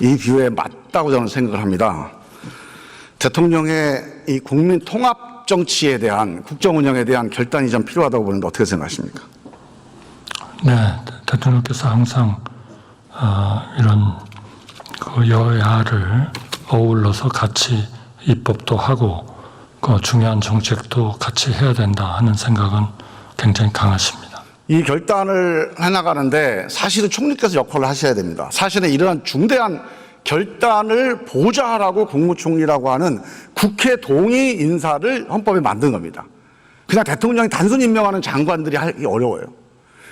이 비유에 맞다고 저는 생각을 합니다. 대통령의 이 국민 통합 정치에 대한 국정 운영에 대한 결단이 좀 필요하다고 보는데 어떻게 생각하십니까? 네, 대통령께서 항상 이런 그 여야를 어울러서 같이 입법도 하고 그 중요한 정책도 같이 해야 된다 하는 생각은 굉장히 강하십니다. 이 결단을 해나가는데 사실은 총리께서 역할을 하셔야 됩니다. 사실은 이러한 중대한 결단을 보좌하라고 국무총리라고 하는 국회 동의 인사를 헌법에 만든 겁니다. 그냥 대통령이 단순히 임명하는 장관들이 하기 어려워요.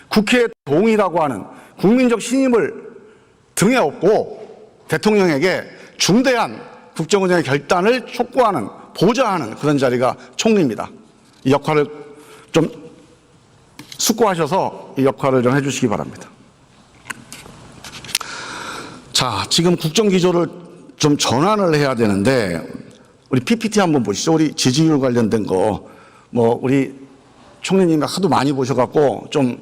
국회 동의라고 하는 국민적 신임을 등에 업고 대통령에게 중대한 국정운영의 결단을 촉구하는, 보좌하는 그런 자리가 총리입니다. 이 역할을 좀 숙고하셔서 이 역할을 좀 해주시기 바랍니다. 자, 지금 국정기조를 좀 전환을 해야 되는데 우리 PPT 한번 보시죠. 우리 지지율 관련된 거 뭐 우리 총리님이 하도 많이 보셔갖고 좀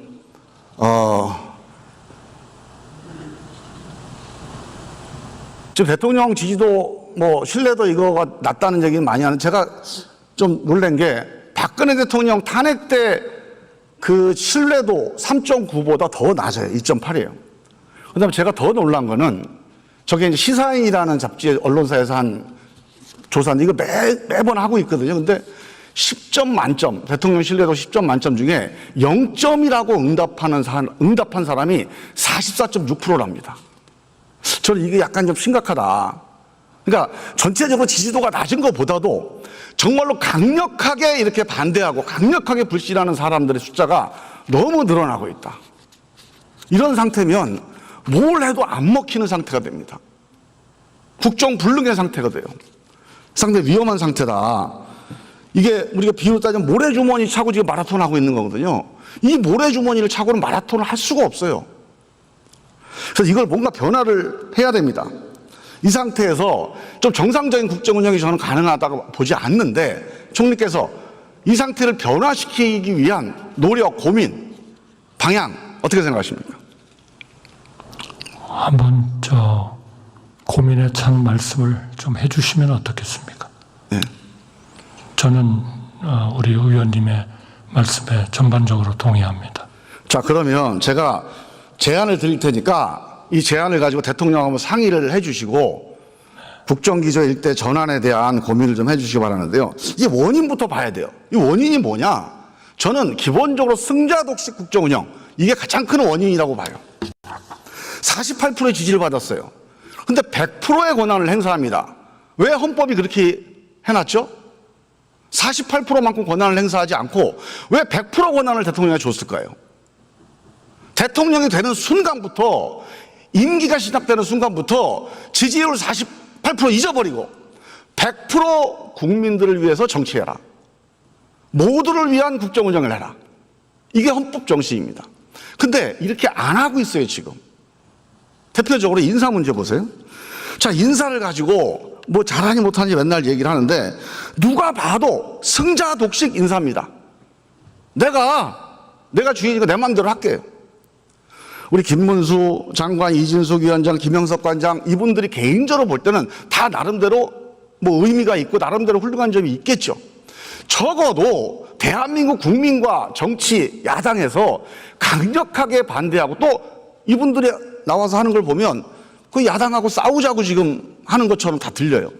지금 대통령 지지도 뭐 신뢰도 이거가 낮다는 얘기는 많이 하는, 제가 좀 놀란 게 박근혜 대통령 탄핵 때 그 신뢰도 3.9보다 더 낮아요. 2.8이에요. 그 다음에 제가 더 놀란 거는 저게 이제 시사인이라는 잡지 언론사에서 한 조사인데 이거 매번 하고 있거든요. 근데 10점 만점, 대통령 신뢰도 10점 만점 중에 0점이라고 응답한 사람이 44.6%랍니다. 저는 이게 약간 좀 심각하다. 그러니까 전체적으로 지지도가 낮은 것보다도 정말로 강력하게 이렇게 반대하고 강력하게 불신하는 사람들의 숫자가 너무 늘어나고 있다. 이런 상태면 뭘 해도 안 먹히는 상태가 됩니다. 국정불능의 상태가 돼요. 상당히 위험한 상태다. 이게 우리가 비유로 따지면 모래주머니 차고 지금 마라톤 하고 있는 거거든요. 이 모래주머니를 차고는 마라톤을 할 수가 없어요. 그래서 이걸 뭔가 변화를 해야 됩니다. 이 상태에서 좀 정상적인 국정 운영이 저는 가능하다고 보지 않는데 총리께서 이 상태를 변화시키기 위한 노력, 고민, 방향 어떻게 생각하십니까? 한번 고민에 찬 말씀을 좀 해주시면 어떻겠습니까? 네. 저는 우리 의원님의 말씀에 전반적으로 동의합니다. 자, 그러면 제가 제안을 드릴 테니까 이 제안을 가지고 대통령하고 상의를 해주시고 국정기조 일대 전환에 대한 고민을 좀 해주시기 바라는데요. 이 원인부터 봐야 돼요. 이 원인이 뭐냐? 저는 기본적으로 승자독식 국정운영, 이게 가장 큰 원인이라고 봐요. 48%의 지지를 받았어요. 근데 100%의 권한을 행사합니다. 왜 헌법이 그렇게 해놨죠? 48%만큼 권한을 행사하지 않고 왜 100% 권한을 대통령에게 줬을까요? 대통령이 되는 순간부터, 임기가 시작되는 순간부터 지지율 48% 잊어버리고 100% 국민들을 위해서 정치해라. 모두를 위한 국정운영을 해라. 이게 헌법 정신입니다. 근데 이렇게 안 하고 있어요, 지금. 대표적으로 인사 문제 보세요. 자, 인사를 가지고 뭐 잘하니 못하니 맨날 얘기를 하는데 누가 봐도 승자 독식 인사입니다. 내가 주인이고 내 마음대로 할게요. 우리 김문수 장관, 이진숙 위원장, 김영석 관장, 이분들이 개인적으로 볼 때는 다 나름대로 뭐 의미가 있고 나름대로 훌륭한 점이 있겠죠. 적어도 대한민국 국민과 정치, 야당에서 강력하게 반대하고 또 이분들이 나와서 하는 걸 보면 그 야당하고 싸우자고 지금 하는 것처럼 다 들려요.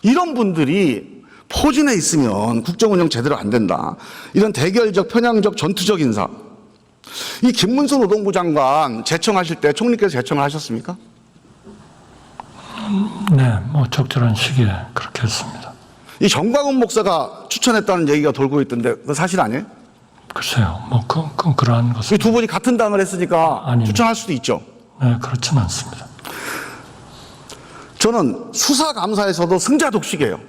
이런 분들이 포진해 있으면 국정운영 제대로 안 된다. 이런 대결적, 편향적, 전투적 인사. 이 김문수 노동부 장관 제청하실 때 총리께서 제청을 하셨습니까? 네, 뭐 적절한 시기에 그렇게 했습니다. 이 정광훈 목사가 추천했다는 얘기가 돌고 있던데 그거 사실 아니에요? 글쎄요, 뭐 그러한 것은 이 두 분이 같은 당을 했으니까 아닙니다. 추천할 수도 있죠. 네, 그렇지는 않습니다. 저는 수사감사에서도 승자 독식이에요.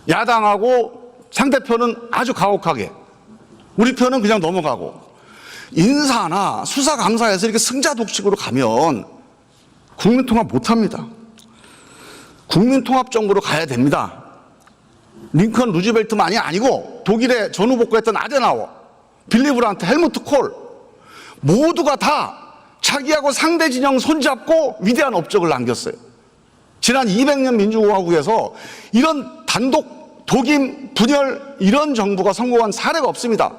야당하고 상대편은 아주 가혹하게, 우리 편은 그냥 넘어가고. 인사나 수사감사에서 이렇게 승자 독식으로 가면 국민통합 못합니다. 국민통합 정부로 가야 됩니다. 링컨 루즈벨트만이 아니고 독일의 전후복구했던 아데나워, 빌리 브란트, 헬무트 콜 모두가 다 자기하고 상대 진영 손잡고 위대한 업적을 남겼어요. 지난 200년 민주공화국에서 이런 단독 독임 분열 이런 정부가 성공한 사례가 없습니다.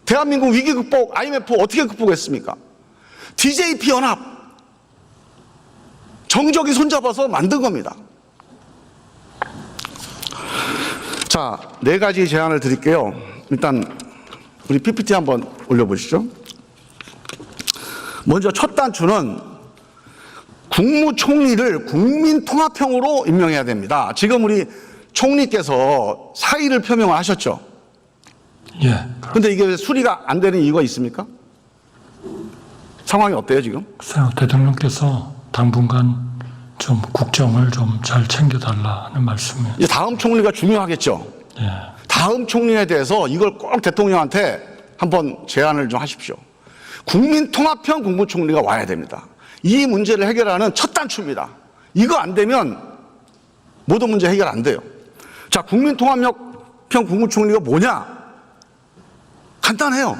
대한민국 위기 극복 IMF 어떻게 극복했습니까? DJP 연합 정적이 손잡아서 만든 겁니다. 자, 4가지 제안을 드릴게요. 일단 우리 PPT 한번 올려보시죠. 먼저 첫 단추는 국무총리를 국민통합형으로 임명해야 됩니다. 지금 우리 총리께서 사의를 표명을 하셨죠. 예. 그런데 이게 왜 수리가 안 되는 이유가 있습니까? 상황이 어때요 지금? 글쎄요, 대통령께서 당분간 좀 국정을 좀 잘 챙겨달라는 말씀이에요. 이제 다음 총리가 중요하겠죠. 예. 다음 총리에 대해서 이걸 꼭 대통령한테 한번 제안을 좀 하십시오. 국민통합형 국무총리가 와야 됩니다. 이 문제를 해결하는 첫 단추입니다. 이거 안 되면 모든 문제 해결 안 돼요. 자, 국민통합형 국무총리가 뭐냐? 간단해요.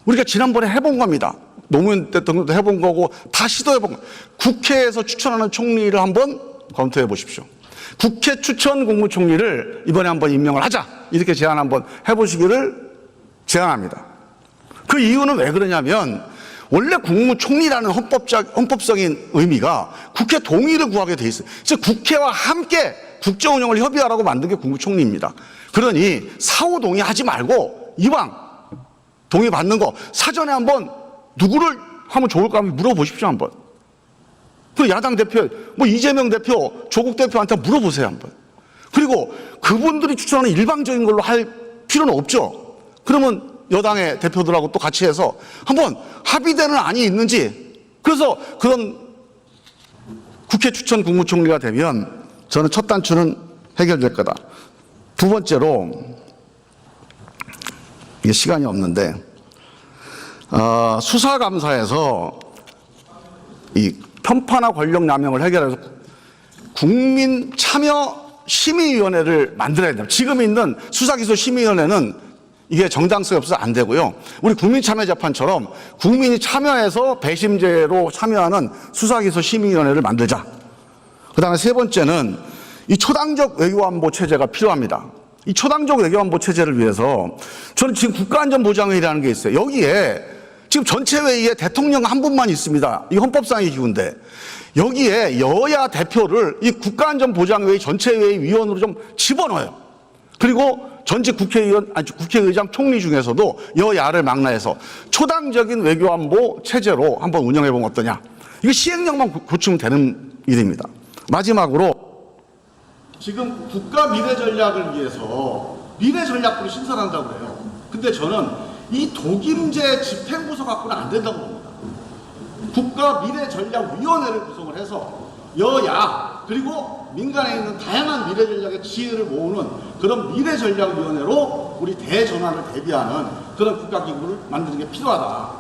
우리가 지난번에 해본 겁니다. 노무현 대통령도 해본 거고 다 시도해본 거예요. 국회에서 추천하는 총리를 한번 검토해 보십시오. 국회 추천 국무총리를 이번에 한번 임명을 하자. 이렇게 제안 한번 해보시기를 제안합니다. 그 이유는 왜 그러냐면 원래 국무총리라는 헌법적인 의미가 국회 동의를 구하게 돼 있어요. 즉 국회와 함께 국정운영을 협의하라고 만든 게 국무총리입니다. 그러니 사후 동의하지 말고 이왕 동의받는 거 사전에 한번 누구를 하면 좋을까 한번 물어보십시오 한번. 그 야당 대표, 뭐 이재명 대표, 조국 대표한테 물어보세요 한번. 그리고 그분들이 추천하는 일방적인 걸로 할 필요는 없죠. 그러면 여당의 대표들하고 또 같이 해서 한번 합의되는 안이 있는지. 그래서 그런 국회 추천 국무총리가 되면 저는 첫 단추는 해결될 거다. 두 번째로 이게 시간이 없는데 수사감사에서 이 편파나 권력 남용을 해결해서 국민 참여 심의위원회를 만들어야 됩니다. 지금 있는 수사기소심의위원회는 이게 정당성이 없어서 안 되고요. 우리 국민참여재판처럼 국민이 참여해서 배심제로 참여하는 수사기소심의위원회를 만들자. 그다음에 세 번째는 이 초당적 외교안보 체제가 필요합니다. 이 초당적 외교안보 체제를 위해서 저는 지금 국가안전보장회의라는 게 있어요. 여기에 지금 전체 회의에 대통령 한 분만 있습니다. 이 헌법상의 기구인데 여기에 여야 대표를 이 국가안전보장회의 전체 회의 위원으로 좀 집어넣어요. 그리고 전직 국회의장 총리 중에서도 여야를 망라해서 초당적인 외교안보 체제로 한번 운영해 보면 어떠냐. 이거 시행령만 고치면 되는 일입니다. 마지막으로 지금 국가 미래 전략을 위해서 미래 전략부를 신설한다고 그래요. 근데 저는 이 독임제 집행부서 갖고는 안 된다고 봅니다. 국가 미래 전략 위원회를 구성을 해서 여야 그리고 민간에 있는 다양한 미래 전략의 지혜를 모으는 그런 미래 전략 위원회로 우리 대전환을 대비하는 그런 국가 기구를 만드는 게 필요하다.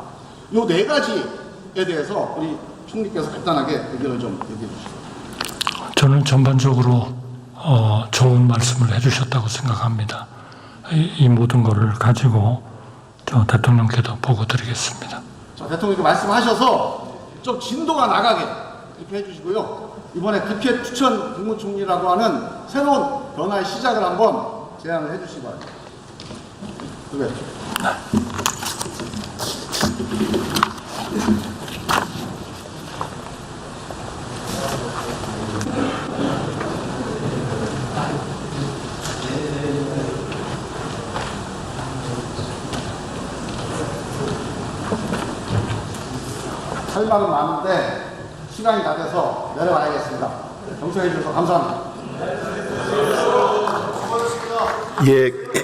요 4가지에 대해서 우리 총리께서 간단하게 의견을 좀 얘기해 주시죠. 저는 전반적으로 좋은 말씀을 해주셨다고 생각합니다. 이 모든 것을 가지고 저 대통령께도 보고 드리겠습니다. 자, 대통령께 말씀하셔서 좀 진도가 나가게 이렇게 해주시고요. 이번에 국회 추천 국무총리라고 하는 새로운 변화의 시작을 한번 제안을 해주시기 바랍니다. 그래. 할 말은 많은데 시간이 다 돼서 내려가야겠습니다. 경청해 주셔서 감사합니다. 예.